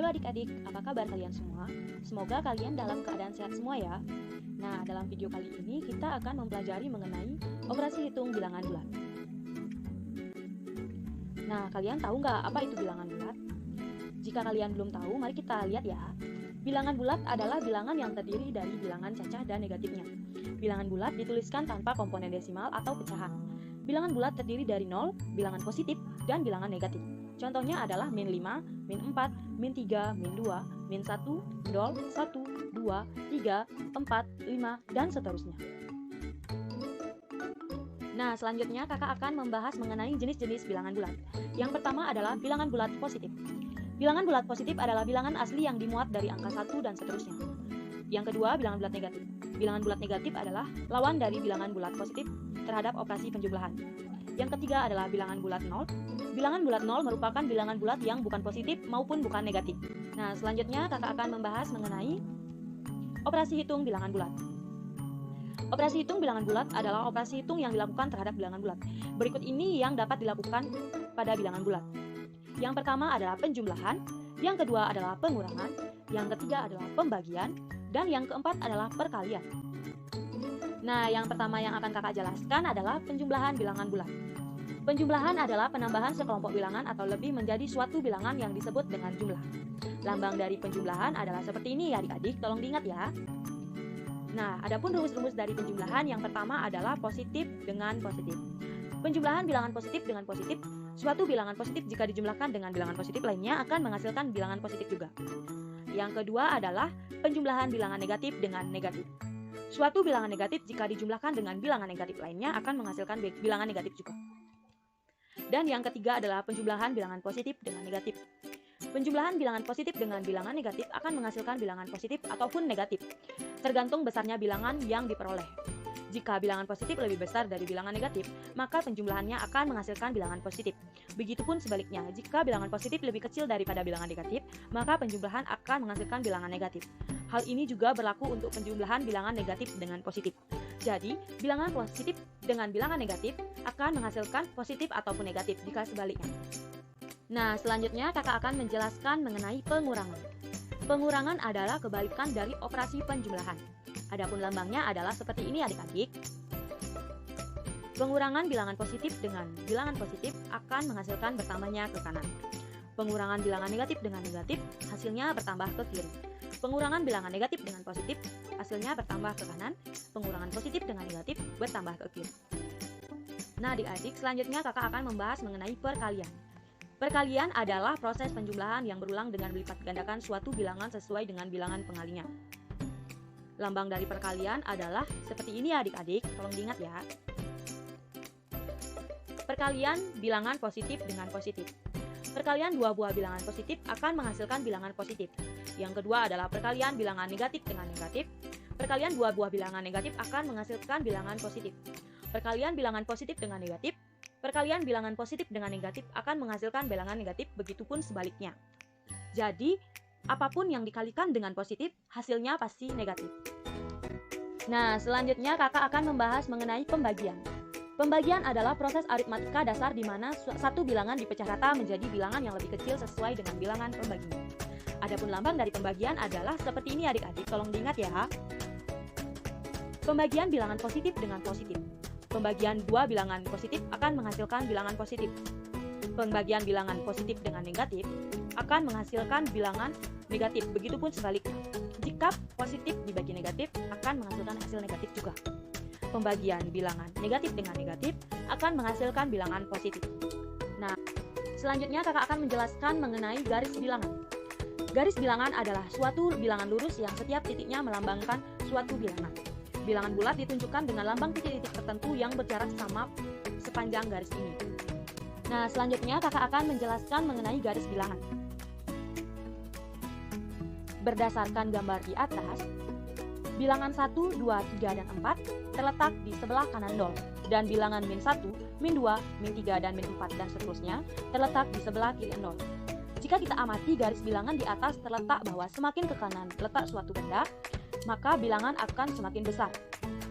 Halo adik-adik, apa kabar kalian semua? Semoga kalian dalam keadaan sehat semua ya. Nah, dalam video kali ini kita akan mempelajari mengenai operasi hitung bilangan bulat. Nah, kalian tahu nggak apa itu bilangan bulat? Jika kalian belum tahu, mari kita lihat ya. Bilangan bulat adalah bilangan yang terdiri dari bilangan cacah dan negatifnya. Bilangan bulat dituliskan tanpa komponen desimal atau pecahan. Bilangan bulat terdiri dari 0, bilangan positif, dan bilangan negatif. Contohnya adalah min 5, min 4, min 3, min 2, min 1, 0, 1, 2, 3, 4, 5, dan seterusnya. Nah, selanjutnya kakak akan membahas mengenai jenis-jenis bilangan bulat. Yang pertama adalah bilangan bulat positif. Bilangan bulat positif adalah bilangan asli yang dimuat dari angka 1 dan seterusnya. Yang kedua, bilangan bulat negatif. Bilangan bulat negatif adalah lawan dari bilangan bulat positif terhadap operasi penjumlahan. Yang ketiga adalah bilangan bulat 0. Bilangan bulat 0 merupakan bilangan bulat yang bukan positif maupun bukan negatif. Nah, selanjutnya kakak akan membahas mengenai operasi hitung bilangan bulat. Operasi hitung bilangan bulat adalah operasi hitung yang dilakukan terhadap bilangan bulat. Berikut ini yang dapat dilakukan pada bilangan bulat. Yang pertama adalah penjumlahan, yang kedua adalah pengurangan, yang ketiga adalah pembagian, dan yang keempat adalah perkalian. Nah, yang pertama yang akan kakak jelaskan adalah penjumlahan bilangan bulat. Penjumlahan adalah penambahan sekelompok bilangan atau lebih menjadi suatu bilangan yang disebut dengan jumlah. Lambang dari penjumlahan adalah seperti ini ya adik-adik, tolong diingat ya. Nah, adapun rumus-rumus dari penjumlahan yang pertama adalah positif dengan positif. Penjumlahan bilangan positif dengan positif, suatu bilangan positif jika dijumlahkan dengan bilangan positif lainnya akan menghasilkan bilangan positif juga. Yang kedua adalah penjumlahan bilangan negatif dengan negatif. Suatu bilangan negatif jika dijumlahkan dengan bilangan negatif lainnya akan menghasilkan bilangan negatif juga. Dan yang ketiga adalah penjumlahan bilangan positif dengan negatif. Penjumlahan bilangan positif dengan bilangan negatif akan menghasilkan bilangan positif ataupun negatif, tergantung besarnya bilangan yang diperoleh. Jika bilangan positif lebih besar dari bilangan negatif, maka penjumlahannya akan menghasilkan bilangan positif. Begitupun sebaliknya, jika bilangan positif lebih kecil daripada bilangan negatif, maka penjumlahan akan menghasilkan bilangan negatif. Hal ini juga berlaku untuk penjumlahan bilangan negatif dengan positif. Jadi, bilangan positif dengan bilangan negatif akan menghasilkan positif ataupun negatif jika sebaliknya. Nah, selanjutnya kakak akan menjelaskan mengenai pengurangan. Pengurangan adalah kebalikan dari operasi penjumlahan. Adapun lambangnya adalah seperti ini adik-adik. Pengurangan bilangan positif dengan bilangan positif akan menghasilkan bertambahnya ke kanan. Pengurangan bilangan negatif dengan negatif, hasilnya bertambah ke kiri. Pengurangan bilangan negatif dengan positif, hasilnya bertambah ke kanan. Pengurangan positif dengan negatif, bertambah ke kiri. Nah adik-adik, selanjutnya kakak akan membahas mengenai perkalian. Perkalian adalah proses penjumlahan yang berulang dengan melipat gandakan suatu bilangan sesuai dengan bilangan pengalinya. Lambang dari perkalian adalah seperti ini adik-adik, tolong diingat ya. Perkalian bilangan positif dengan positif. Perkalian dua buah bilangan positif akan menghasilkan bilangan positif. Yang kedua adalah perkalian bilangan negatif dengan negatif. Perkalian dua buah bilangan negatif akan menghasilkan bilangan positif. Perkalian bilangan positif dengan negatif. Perkalian bilangan positif dengan negatif akan menghasilkan bilangan negatif, begitupun sebaliknya. Jadi, apapun yang dikalikan dengan positif, hasilnya pasti negatif. Nah, selanjutnya kakak akan membahas mengenai pembagian. Pembagian adalah proses aritmatika dasar di mana satu bilangan dipecah rata menjadi bilangan yang lebih kecil sesuai dengan bilangan pembaginya. Adapun lambang dari pembagian adalah seperti ini adik-adik, tolong diingat ya. Pembagian bilangan positif dengan positif. Pembagian dua bilangan positif akan menghasilkan bilangan positif. Pembagian bilangan positif dengan negatif akan menghasilkan bilangan negatif, begitupun sebaliknya. Jika positif dibagi negatif akan menghasilkan hasil negatif juga. Pembagian bilangan negatif dengan negatif akan menghasilkan bilangan positif. Nah, selanjutnya kakak akan menjelaskan mengenai garis bilangan. Garis bilangan adalah suatu bilangan lurus yang setiap titiknya melambangkan suatu bilangan. Bilangan bulat ditunjukkan dengan lambang titik-titik tertentu yang berjarak sama sepanjang garis ini. Nah, selanjutnya kakak akan menjelaskan mengenai garis bilangan. Berdasarkan gambar di atas, bilangan 1, 2, 3, dan 4 terletak di sebelah kanan 0, dan bilangan min 1, min 2, min 3, dan min 4, dan seterusnya terletak di sebelah kiri 0. Jika kita amati garis bilangan di atas terletak bahwa semakin ke kanan letak suatu benda, maka bilangan akan semakin besar.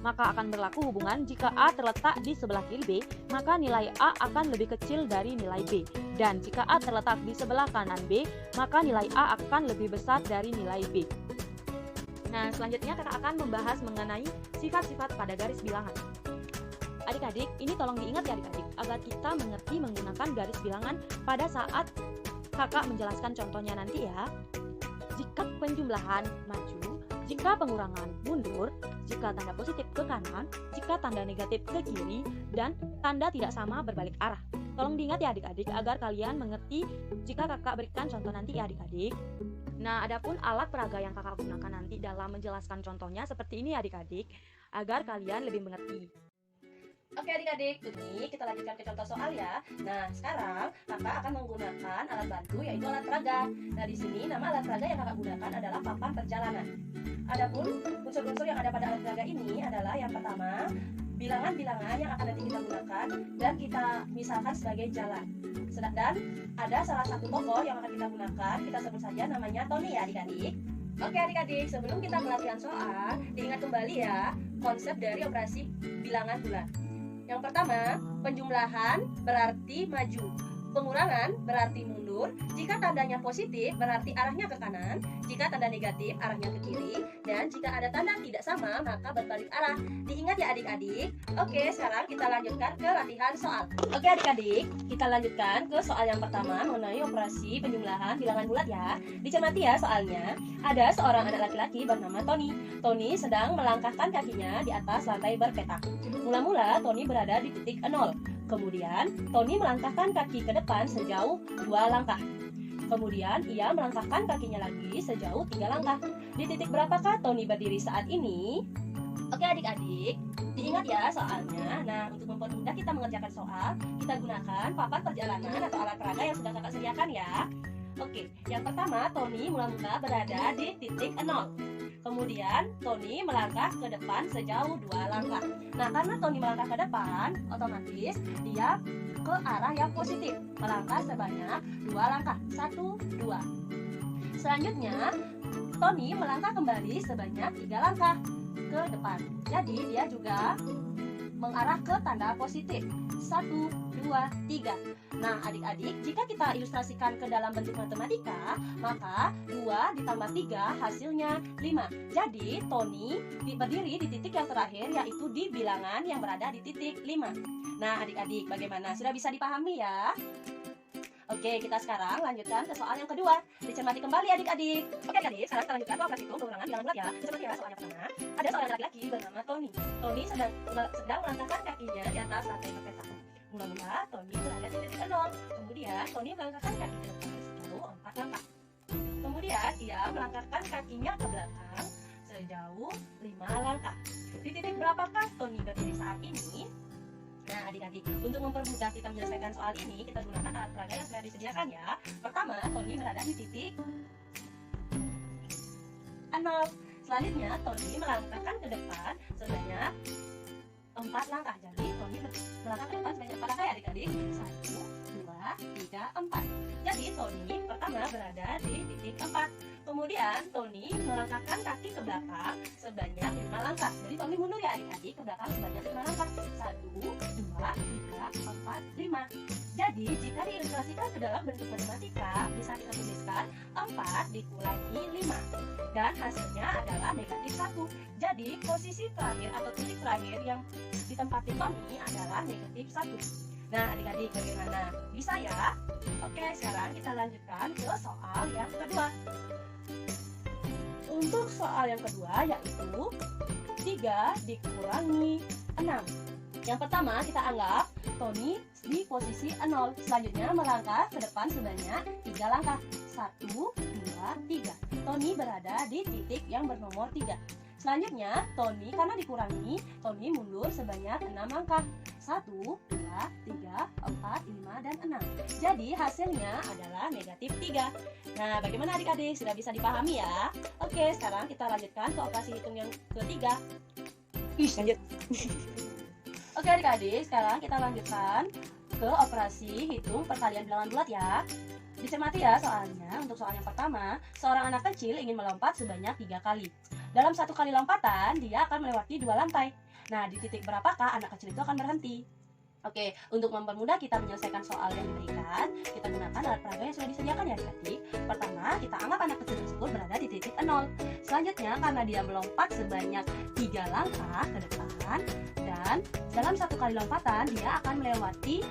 Maka akan berlaku hubungan jika A terletak di sebelah kiri B, maka nilai A akan lebih kecil dari nilai B. Dan jika A terletak di sebelah kanan B, maka nilai A akan lebih besar dari nilai B. Nah, selanjutnya kakak akan membahas mengenai sifat-sifat pada garis bilangan. Adik-adik, ini tolong diingat ya adik-adik, agar kita mengerti menggunakan garis bilangan pada saat kakak menjelaskan contohnya nanti ya. Jika penjumlahan maju, jika pengurangan mundur, jika tanda positif ke kanan, jika tanda negatif ke kiri, dan tanda tidak sama berbalik arah. Tolong diingat ya adik-adik, agar kalian mengerti jika kakak berikan contoh nanti ya adik-adik. Nah, adapun alat peraga yang kakak gunakan nanti dalam menjelaskan contohnya seperti ini adik-adik, agar kalian lebih mengerti. Oke adik-adik, ini kita lanjutkan ke contoh soal ya. Nah, sekarang kakak akan menggunakan alat bantu yaitu alat peraga. Nah, di sini nama alat peraga yang kakak gunakan adalah papan perjalanan. Adapun unsur-unsur yang ada pada alat peraga ini adalah yang pertama, bilangan-bilangan yang akan nanti kita gunakan dan kita misalkan sebagai jalan. Dan ada salah satu tokoh yang akan kita gunakan, kita sebut saja namanya Tony ya adik-adik. Oke adik-adik, sebelum kita ke latihan soal, diingat kembali ya konsep dari operasi bilangan bulat. Yang pertama, penjumlahan berarti maju, pengurangan berarti mundur. Jika tandanya positif berarti arahnya ke kanan, jika tanda negatif arahnya ke kiri, dan jika ada tanda tidak sama maka berbalik arah. Diingat ya adik-adik. Oke, sekarang kita lanjutkan ke latihan soal. Oke adik-adik, kita lanjutkan ke soal yang pertama mengenai operasi penjumlahan bilangan bulat ya. Dicermati ya soalnya. Ada seorang anak laki-laki bernama Tony. Tony sedang melangkahkan kakinya di atas lantai berpetak. Mula-mula Tony berada di titik 0. Kemudian Tony melangkahkan kaki ke depan sejauh 2 langkah. Kemudian ia melangkahkan kakinya lagi sejauh 3 langkah. Di titik berapakah Tony berdiri saat ini? Oke adik-adik, diingat ya soalnya. Nah, untuk mempermudah kita mengerjakan soal, kita gunakan papan perjalanan atau alat peraga yang sudah kakak sediakan ya. Oke, yang pertama Tony mula-mula berada di titik 0. Kemudian Tony melangkah ke depan sejauh 2 langkah. Nah, karena Tony melangkah ke depan, otomatis dia ke arah yang positif, melangkah sebanyak 2 langkah. 1, 2. Selanjutnya, Tony melangkah kembali sebanyak 3 langkah ke depan. Jadi dia juga mengarah ke tanda positif. 1, 2, 3. Nah adik-adik, jika kita ilustrasikan ke dalam bentuk matematika, maka 2 ditambah 3 hasilnya 5. Jadi Tony berdiri di titik yang terakhir, yaitu di bilangan yang berada di titik 5. Nah adik-adik, bagaimana? Sudah bisa dipahami ya? Oke, kita sekarang lanjutkan ke soal yang kedua. Dicermati kembali adik-adik. Oke adik-adik, sekarang kita lanjutkan ke operasi hitung pengurangan bilangan bulat ya. Seperti ya, soal yang pertama, ada seorang laki-laki bernama Tony. Tony sedang melangkahkan kakinya di atas lantai berpetak. Mula-mula Tony berada di titik 0. Kemudian Tony melangkahkan kaki ke depan sejauh 4 langkah. Kemudian ia melangkahkan kakinya ke belakang sejauh 5 langkah. Di titik berapakah Tony berdiri saat ini? Nah adik-adik, untuk mempermudah kita menyelesaikan soal ini, kita gunakan alat peraga yang sudah disediakan ya. Pertama, Tony berada di titik 0. Selanjutnya, Tony melangkahkan ke depan sebanyak 4 langkah. Jadi Tony melangkah ke depan sebanyak 4 langkah ya adik-adik. 1, 2, 3, 4. Jadi Tony pertama berada di titik 4. Kemudian Tony melangkahkan kaki ke belakang sebanyak 5 langkah. Jadi Tony mundur ya adik-adik ke belakang sebanyak 5 langkah. 1, 2, 3, 4, 5. Jadi jika diilustrasikan ke dalam bentuk matematika, bisa kita tuliskan 4 dikurangi 5. Dan hasilnya adalah negatif 1. Jadi posisi terakhir atau titik terakhir yang ditempati Tony adalah negatif 1. Nah adik-adik, bagaimana? Bisa ya? Oke, sekarang kita lanjutkan ke soal yang kedua. Untuk soal yang kedua yaitu 3 dikurangi 6. Yang pertama kita anggap Tony di posisi 0. Selanjutnya melangkah ke depan sebanyak 3 langkah. 1, 2, 3. Tony berada di titik yang bernomor 3. Selanjutnya Tony karena dikurangi, Tony mundur sebanyak 6 langkah. 1, 2, 3, 4, 5, dan 6. Jadi hasilnya adalah negatif 3. Nah bagaimana adik-adik? Sudah bisa dipahami ya? Oke, sekarang kita lanjutkan ke operasi hitung yang ketiga. Lanjut. Oke adik-adik, sekarang kita lanjutkan ke operasi hitung perkalian bilangan bulat ya. Dicermati ya soalnya. Untuk soal yang pertama, seorang anak kecil ingin melompat sebanyak 3 kali. Dalam 1 kali lompatan, dia akan melewati 2 lantai. Nah, di titik berapakah anak kecil itu akan berhenti? Oke, untuk mempermudah kita menyelesaikan soal yang diberikan, kita gunakan alat peraga yang sudah disediakan ya adik-adik. Pertama, kita anggap anak kecil tersebut berada di titik 0. Selanjutnya, karena dia melompat sebanyak 3 langkah ke depan, dan dalam satu kali lompatan, dia akan melewati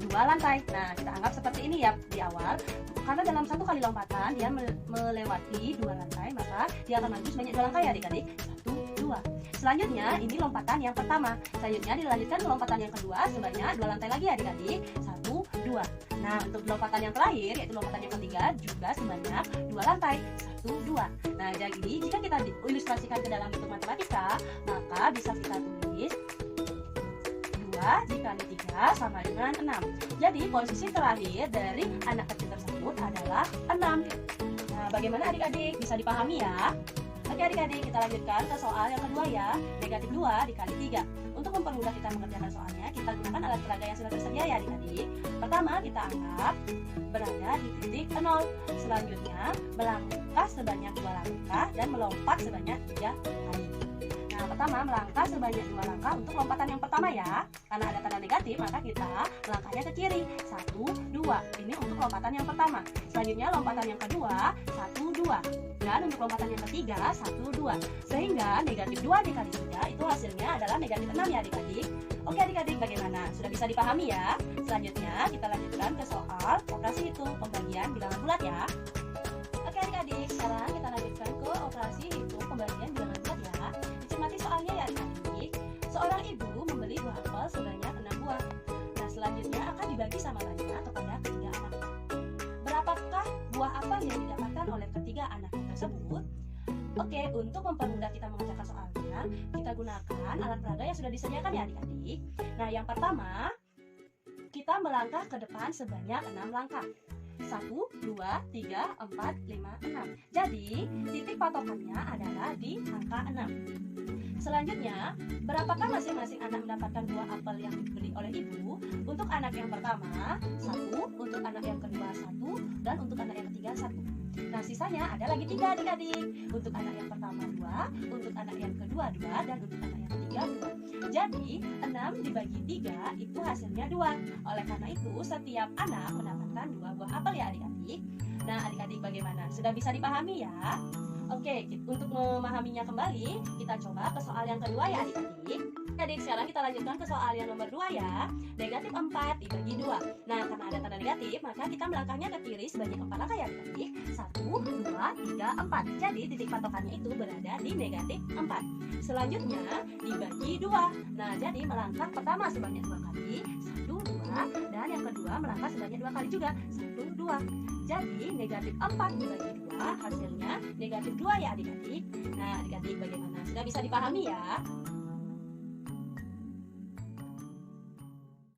2 lantai. Nah, kita anggap seperti ini ya di awal. Karena dalam satu kali lompatan, dia melewati 2 lantai, maka dia akan maju sebanyak 2 langkah ya adik-adik. 1, 2. Selanjutnya, ini lompatan yang pertama. Selanjutnya dilanjutkan ke lompatan yang kedua sebanyak 2 lantai lagi adik-adik. 1, 2. Nah, untuk lompatan yang terakhir, yaitu lompatan yang ketiga, juga sebanyak 2 lantai. 1, 2. Nah, jadi jika kita ilustrasikan ke dalam bentuk matematika, maka bisa kita tulis 2 dikali 3 sama dengan 6. Jadi, posisi terakhir dari anak kecil tersebut adalah 6. Nah, bagaimana adik-adik? Bisa dipahami ya? Oke adik-adik, kita lanjutkan ke soal yang kedua ya. Negatif 2 dikali 3. Untuk mempermudah kita mengerjakan soalnya, kita gunakan alat peraga yang sudah tersedia ya adik-adik. Pertama, kita anggap berada di titik 0. Selanjutnya, melangkah sebanyak 2 langkah dan melompat sebanyak 3 kali. Nah, pertama, melangkah sebanyak 2 langkah untuk lompatan yang pertama ya. Karena ada tanda negatif, maka kita melangkahnya ke kiri. 1, 2. Ini untuk lompatan yang pertama. Selanjutnya, lompatan yang kedua, 1, 2. Dan untuk lompatan yang ketiga, 1, 2. Sehingga negatif 2 dikali 3 itu hasilnya adalah negatif 6 ya adik-adik. Oke adik-adik, bagaimana? Sudah bisa dipahami ya? Selanjutnya, kita lanjutkan ke soal operasi hitung pembagian bilangan bulat ya. Oke adik-adik, sekarang kita lanjutkan ke operasi hitung pembagian bilangan bulat ya. Dicermati soalnya ya adik-adik. Seorang ibu membeli buah apel sebanyak 6 buah. Nah, selanjutnya akan dibagi sama banyak kepada ketiga anak. Berapakah buah apel yang didapatkan oleh ketiga anak tersebut? Oke, untuk mempermudah kita mengerjakan soalnya, kita gunakan alat peraga yang sudah disediakan ya adik-adik. Nah, yang pertama, kita melangkah ke depan sebanyak 6 langkah. 1, 2, 3, 4, 5, 6. Jadi, titik patokannya adalah di angka 6. Selanjutnya, berapakah masing-masing anak mendapatkan buah apel yang dibeli oleh ibu? Untuk anak yang pertama, 1, untuk anak yang kedua, 1, dan untuk anak yang ketiga, 1. Nah, sisanya ada lagi 3 adik-adik. Untuk anak yang pertama 2, untuk anak yang kedua 2, dan untuk anak yang ketiga 2. Jadi, 6 dibagi 3 itu hasilnya 2. Oleh karena itu, setiap anak mendapatkan 2 buah apel ya adik-adik. Nah, adik-adik bagaimana? Sudah bisa dipahami ya? Oke, untuk memahaminya kembali, kita coba ke soal yang kedua ya adik-adik. Adik, sekarang kita lanjutkan ke soal yang nomor 2 ya. Negatif 4 dibagi 2. Nah, karena ada tanda negatif, maka kita melangkahnya ke kiri sebanyak 4 langkah ya adik-adik. 1, 2, 3, 4. Jadi, titik patokannya itu berada di negatif 4. Selanjutnya, dibagi 2. Nah, jadi melangkah pertama sebanyak 2 kali. 1, 2. Dan yang kedua melangkah sebanyak 2 kali juga. 1, 2. Jadi, negatif 4 dibagi 2, hasilnya negatif 2 ya adik-adik. Nah, adik-adik bagaimana? Sudah bisa dipahami ya?